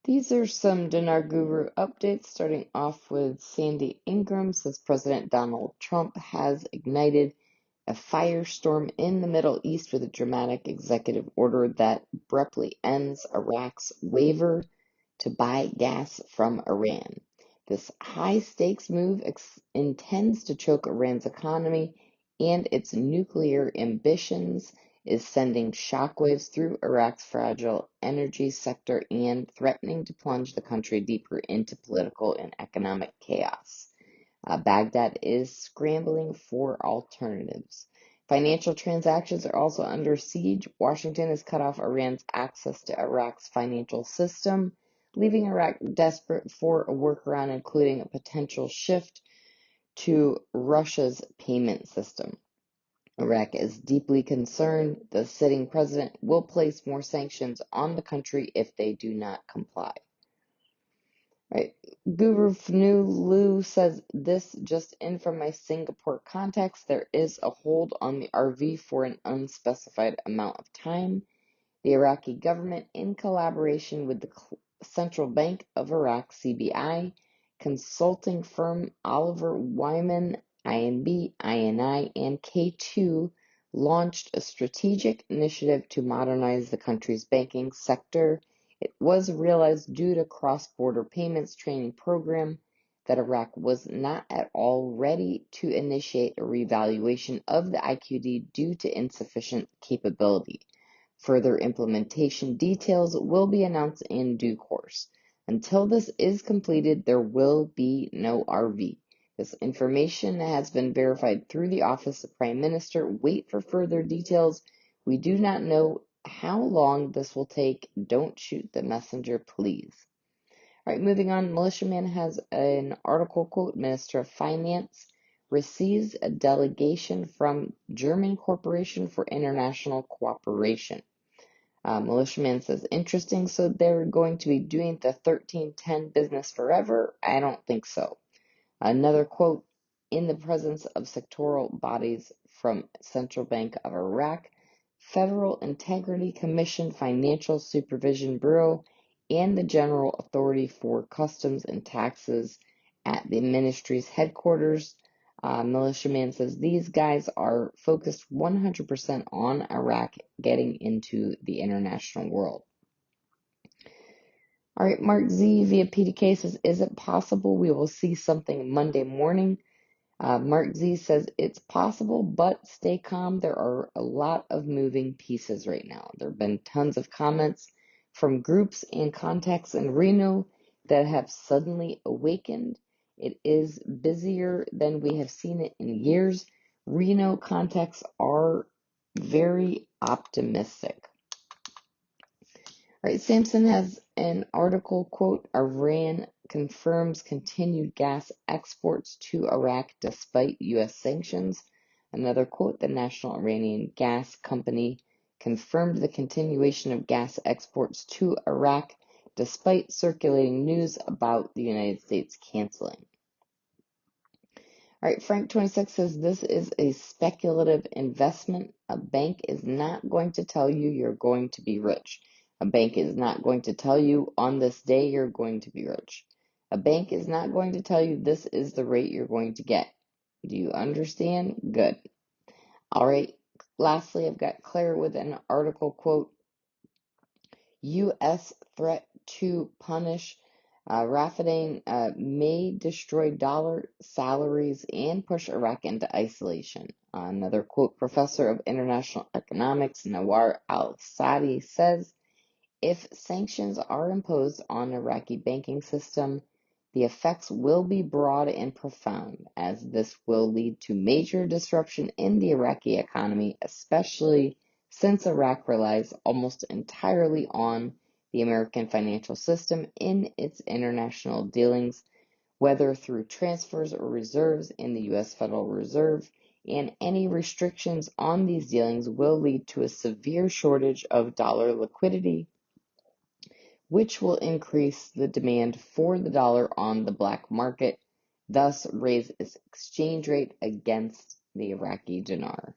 These are some Dinar Guru updates, starting off with Sandy Ingram says President Donald Trump has ignited a firestorm in the Middle East with a dramatic executive order that abruptly ends Iraq's waiver to buy gas from Iran. This high-stakes move intends to choke Iran's economy and its nuclear ambitions, is sending shockwaves through Iraq's fragile energy sector and threatening to plunge the country deeper into political and economic chaos. Baghdad is scrambling for alternatives. Financial transactions are also under siege. Washington has cut off Iran's access to Iraq's financial system, leaving Iraq desperate for a workaround, including a potential shift to Russia's payment system. Iraq is deeply concerned the sitting president will place more sanctions on the country if they do not comply. Right. Guru Fnu Lu says, this just in from my Singapore contacts. There is a hold on the RV for an unspecified amount of time. The Iraqi government, in collaboration with the Central Bank of Iraq, CBI, consulting firm Oliver Wyman, INB, INI, and K2, launched a strategic initiative to modernize the country's banking sector. It was realized due to cross-border payments training program that Iraq was not at all ready to initiate a revaluation of the IQD due to insufficient capability. Further implementation details will be announced in due course. Until this is completed, there will be no RV. This information has been verified through the Office of Prime Minister. Wait for further details. We do not know how long this will take. Don't shoot the messenger, please. All right, moving on. Militiaman has an article, quote, Minister of Finance receives a delegation from German Corporation for International Cooperation. Militiaman says, interesting, so they're going to be doing the 1310 business forever? I don't think so. Another quote, in the presence of sectoral bodies from Central Bank of Iraq, Federal Integrity Commission, Financial Supervision Bureau, and the General Authority for Customs and Taxes at the ministry's headquarters. Militiaman says these guys are focused 100% on Iraq getting into the international world. All right, Mark Z via PDK says, is it possible we will see something Monday morning? Mark Z says, it's possible, but stay calm. There are a lot of moving pieces right now. There have been tons of comments from groups and contacts in Reno that have suddenly awakened. It is busier than we have seen it in years. Reno contacts are very optimistic. All right, Samson has an article, quote, Iran confirms continued gas exports to Iraq despite U.S. sanctions. Another quote, the National Iranian Gas Company confirmed the continuation of gas exports to Iraq despite circulating news about the United States canceling. All right, Frank26 says this is a speculative investment. A bank is not going to tell you you're going to be rich. A bank is not going to tell you on this day you're going to be rich. A bank is not going to tell you this is the rate you're going to get. Do you understand? Good. All right. Lastly, I've got Claire with an article, quote, U.S. threat to punish Rafidane may destroy dollar salaries and push Iraq into isolation. Another quote, Professor of International Economics Nawar al-Sadi says, if sanctions are imposed on Iraqi banking system, the effects will be broad and profound, as this will lead to major disruption in the Iraqi economy, especially since Iraq relies almost entirely on the American financial system in its international dealings, whether through transfers or reserves in the U.S. Federal Reserve, and any restrictions on these dealings will lead to a severe shortage of dollar liquidity, which will increase the demand for the dollar on the black market, thus raise its exchange rate against the Iraqi dinar.